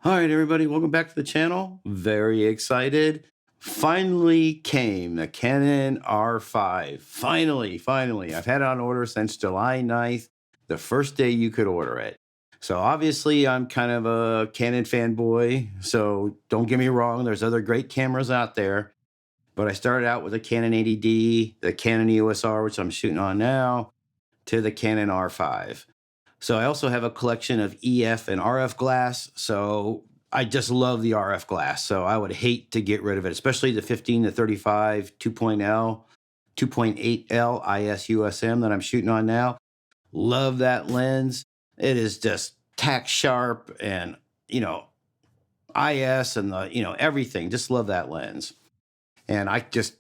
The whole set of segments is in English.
All right, everybody, welcome back to the channel. Very excited. Finally came the Canon R5. Finally. I've had it on order since July 9th, the first day you could order it. So obviously I'm kind of a Canon fanboy, so don't get me wrong, there's other great cameras out there. But I started out with the Canon 80D, the Canon EOS R, which I'm shooting on now, to the Canon R5. So I also have a collection of EF and RF glass. So I just love the RF glass. So I would hate to get rid of it, especially the 15 to 35 2.L, 2.8L IS-USM that I'm shooting on now. Love that lens. It is just tack sharp and, IS and everything. Just love that lens. And I just,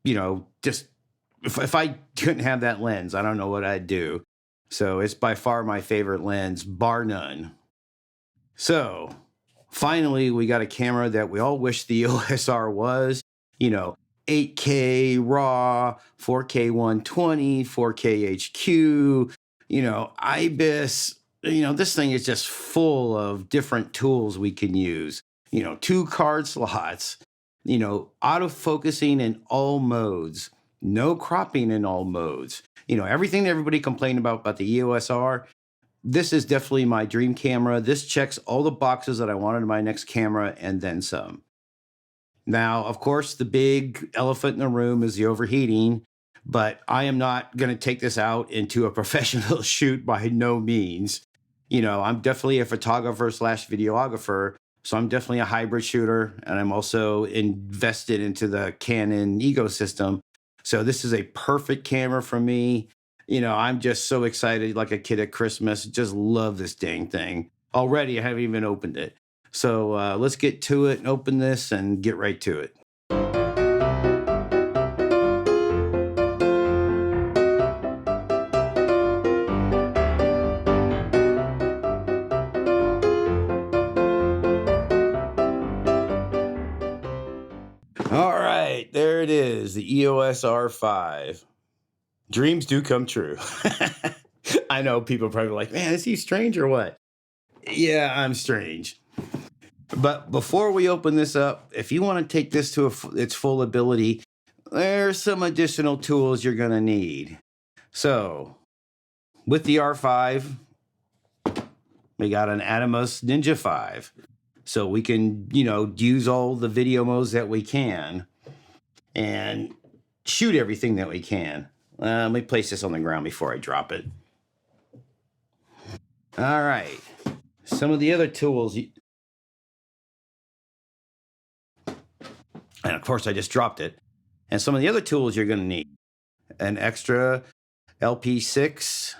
if I couldn't have that lens, I don't know what I'd do. So it's by far my favorite lens, bar none. So finally, we got a camera that we all wish the EOS R was, 8K RAW, 4K 120, 4K HQ, IBIS. This thing is just full of different tools we can use. 2 card slots, autofocusing in all modes, no cropping in all modes. Everything that everybody complained about the EOS R, this is definitely my dream camera. This checks all the boxes that I wanted in my next camera and then some. Now, of course, the big elephant in the room is the overheating, but I am not going to take this out into a professional shoot by no means. I'm definitely a photographer / videographer, so I'm definitely a hybrid shooter, and I'm also invested into the Canon ecosystem. So this is a perfect camera for me. I'm just so excited, like a kid at Christmas. Just love this dang thing. Already, I haven't even opened it. So let's get to it and open this and get right to it. All right, there it is, the EOS R5. Dreams do come true. I know people are probably like, man, is he strange or what? Yeah, I'm strange. But before we open this up, if you want to take this to its full ability, there's some additional tools you're going to need. So, with the R5, we got an Atomos Ninja 5. So we can, use all the video modes that we can and shoot everything that we can. Let me place this on the ground before I drop it. All right. Some of the other tools. And of course, I just dropped it. And some of the other tools you're going to need. An extra LP6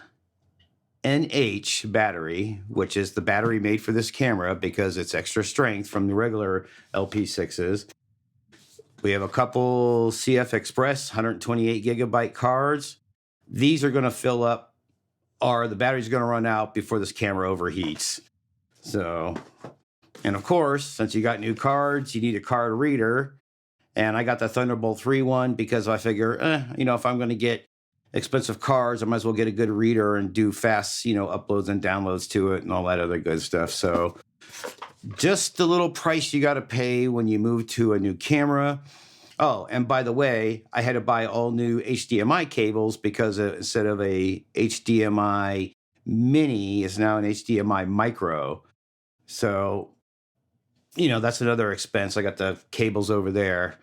NH battery, which is the battery made for this camera because it's extra strength from the regular LP6s. We have a couple CF Express 128 gigabyte cards. These are going to fill up, or the battery's going to run out before this camera overheats. So, and of course, since you got new cards, you need a card reader. And I got the Thunderbolt 3 one because I figure, if I'm going to get expensive cards, I might as well get a good reader and do fast, uploads and downloads to it and all that other good stuff. So just the little price you got to pay when you move to a new camera. Oh, and by the way, I had to buy all new HDMI cables because instead of a HDMI mini, it's now an HDMI micro. So, that's another expense. I got the cables over there.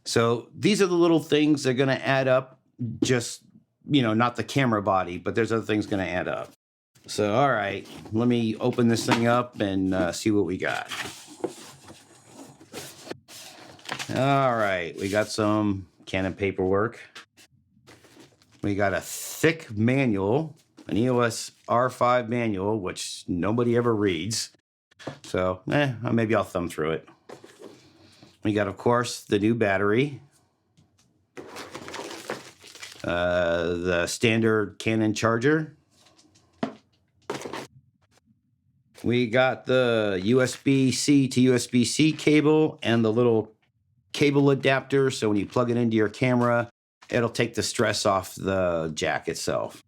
So these are the little things that are going to add up. Just, not the camera body, but there's other things going to add up. So, all right, let me open this thing up and see what we got. All right, we got some Canon paperwork. We got a thick manual, an EOS R5 manual, which nobody ever reads. So, maybe I'll thumb through it. We got, of course, the new battery. The standard Canon charger. We got the USB-C to USB-C cable and the little cable adapter. So when you plug it into your camera, it'll take the stress off the jack itself.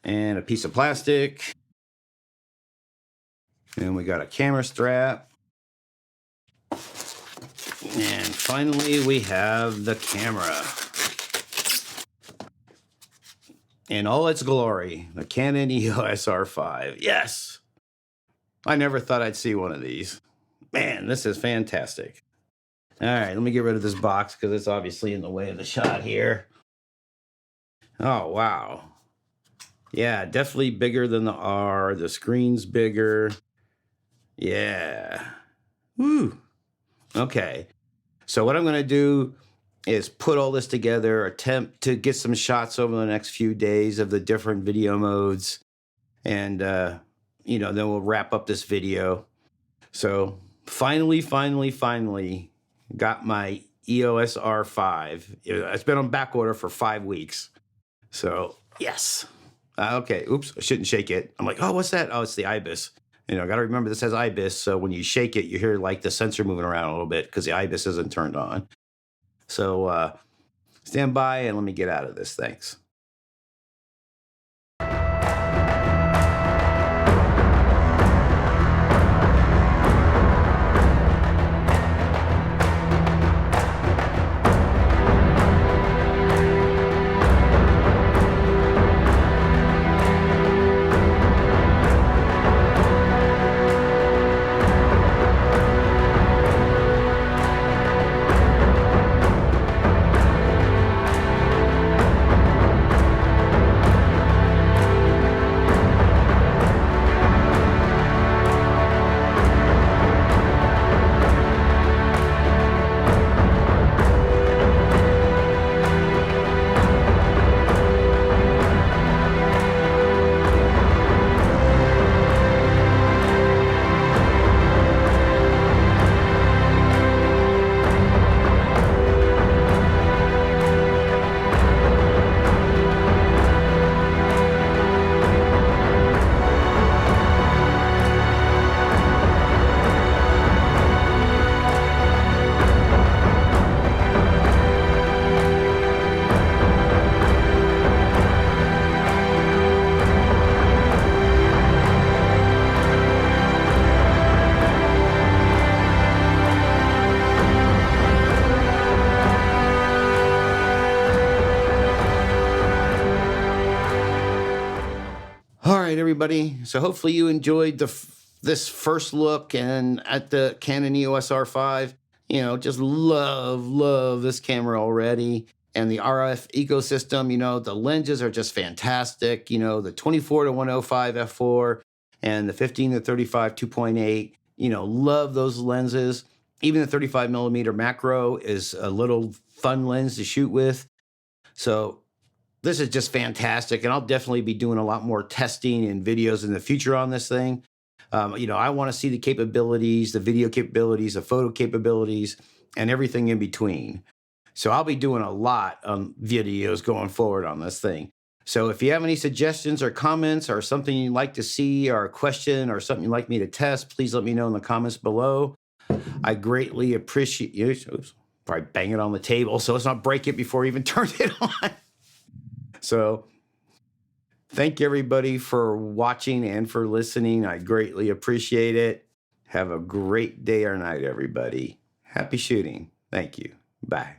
And a piece of plastic. And we got a camera strap. And finally, we have the camera in all its glory, the Canon EOS R5. Yes! I never thought I'd see one of these. Man, this is fantastic. All right, let me get rid of this box because it's obviously in the way of the shot here. Oh, wow. Yeah, definitely bigger than the R. The screen's bigger. Yeah. Woo. Okay. So what I'm going to do is put all this together, attempt to get some shots over the next few days of the different video modes. And, then we'll wrap up this video. So finally got my EOS R5. It's been on back order for 5 weeks. So, yes. Okay, oops, I shouldn't shake it. I'm like, oh, what's that? Oh, it's the IBIS. Got to remember this has IBIS, so when you shake it, you hear like the sensor moving around a little bit because the IBIS isn't turned on. So stand by and let me get out of this. Thanks. All right, everybody. So hopefully you enjoyed this first look and at the Canon EOS R5. Just love this camera already. And the RF ecosystem, the lenses are just fantastic. The 24 to 105 f4 and the 15 to 35 2.8. Love those lenses. Even the 35 millimeter macro is a little fun lens to shoot with. So this is just fantastic, and I'll definitely be doing a lot more testing and videos in the future on this thing. I want to see the capabilities, the video capabilities, the photo capabilities, and everything in between. So I'll be doing a lot of videos going forward on this thing. So if you have any suggestions or comments or something you'd like to see or a question or something you'd like me to test, please let me know in the comments below. I greatly appreciate you. Oops, probably bang it on the table so let's not break it before I even turn it on. So thank you, everybody, for watching and for listening. I greatly appreciate it. Have a great day or night, everybody. Happy shooting. Thank you. Bye.